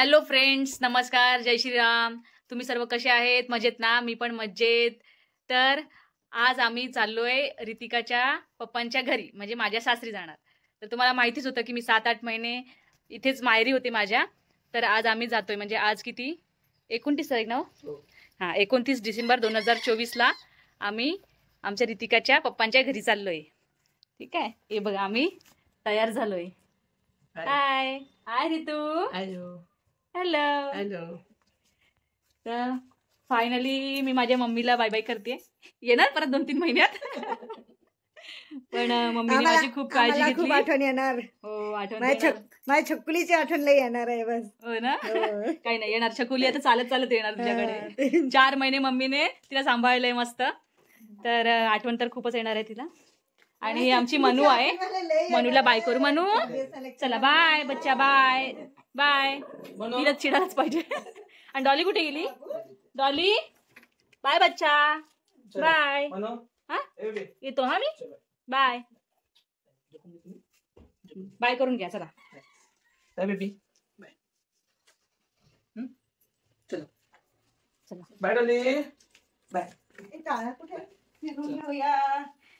Hello friends, नमस्कार, जय श्रीराम. तुम्ही सर्व कसे आहेत? मजेत ना? मी पण मजेत. तर आज आम्ही चाललोय रितिकाच्या पप्पांच्या घरी, म्हणजे माझ्या सासरी जाणार. तर तुम्हाला माहितीच होतं की मी 7-8 महिने इथेच माहेरी होते माझ्या. तर आज आम्ही जातोय, म्हणजे आज किती 29 तारीख ना? हां, 29 डिसेंबर 2024ला आम्ही आमच्या रितिकाच्या पप्पांच्या घरी चाललोय. ठीक आहे, हे बघा आम्ही तयार झालोय. Hi hi Ritu. Hello hello. Hello. तर फायनली मी माझ्या मम्मीला बाय बाय करते. येणार परत 2-3 महिन्यात. पण मम्मीने माझी खूप काळजी घेतली. खूप आठवण येणार. हो, आठवण माझ्या छकुलीची आठवण लई येणार आहे. बस हो ना. काही नाही येणार, छकुली आता चालत चालत येणार तुझ्याकडे. 4 महिने मम्मीने तिला सांभाळलंय मस्त. तर आठवण तर खूपच येणार आहे तिला. आणि ही आमची मनू आहे. मनूला बाय करू. मनू चला बाय बच्चा, बाय बाय. तिला चिडायलाच पाहिजे. आणि डॉली कुठे गेली? डॉली बाय बच्चा, बाय. हा येतो हा मी. बाय बाय करून घ्या. चला बाय बेबी. चलो चला बाय डॉली. बाय.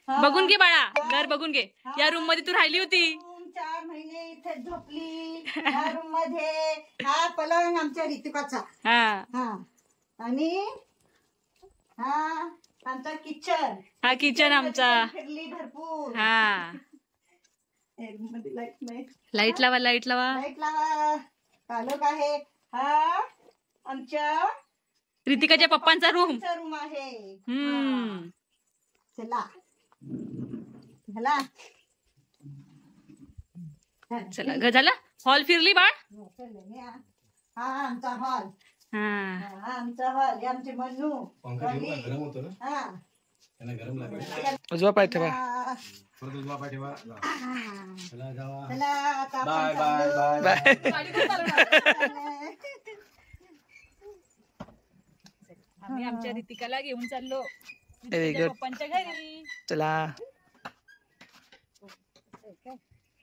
बघून घे बाळा, घर बघून घे. या रूम मध्ये तू राहिली होती. 4 महिने इथे झोपली या रूम मध्ये. हा पलंग आमच्या रितिकाचा. हा आणि हा आमचा किचन. हा किचन आमचा. फिरली भरपूर. हा लाईट नाही. लाईट लावा, लाईट लावा, लाईट लावा. कालोख आहे. हा आमच्या रितिकाच्या पप्पांचा रूम. रूम आहे. चला चला चला झालं. हॉल फिरली बाळ. हा आमचा हॉल. हा आमचा हॉल. आमचे मनू. हा उजवा पाय ठेवा. Bye bye bye. आम्ही आमच्या रितिकाला घेऊन चाललो Very good. पप्पांच्या घरी. चला.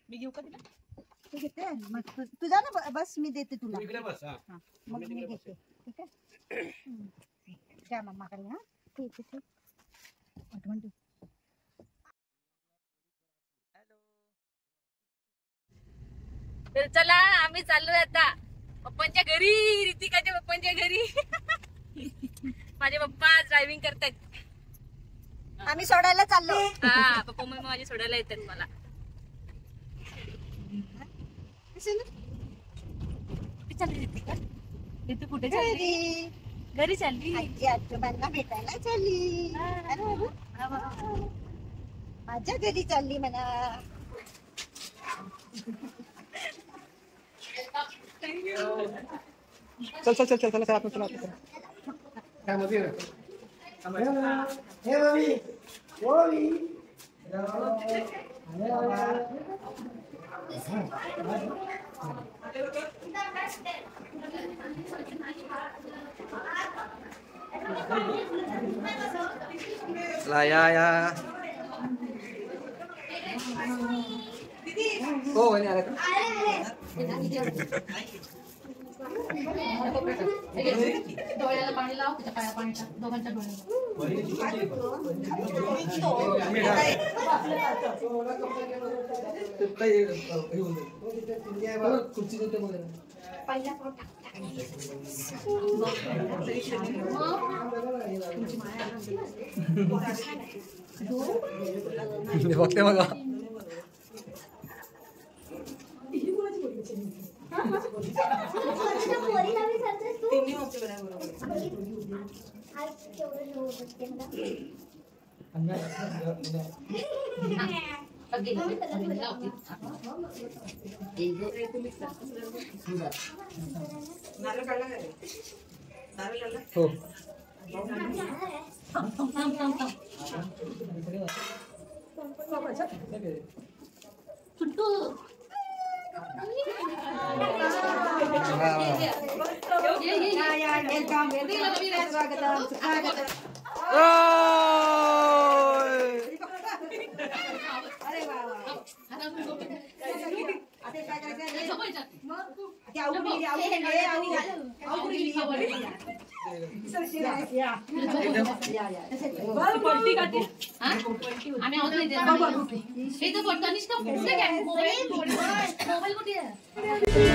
मी घेऊ का तिला? तुझा ना बस मी देते तुला. मग मी घेते. ठीक आहे. त्या मम्माकडे. हा ठीक आहे. आठवण दे. तर चला आम्ही चाललोय आता पप्पांच्या घरी, रितिकाच्या पप्पांच्या घरी. माझे पप्पा ड्रायव्हिंग करतात. आम्ही सोडायला चाललो. हा पप्पा मग माझे सोडायला येतात मला. कुठे चालली रितिका? रितू कुठे चालली? घरी चालली. आजोबांना भेटायला चालली. माझ्या घरी चालली म्हणा. चल चल चल चल चला आपण चला. काय मध्ये हे मम्मी ओली. चला या हो आणि आला का? डोळ्याला पाणी लाव, त्याच्या पाया पाणी टाक, दोघांच्या डोळ्याला. बघते मग. हो ती आवडली, आवडली, आवडली, आवडली. या. पलटी का ती? आम्ही आहोत नाही ते. हे तर पडतो निष्ठा पुढे काय मोबाईल कुठे आहे?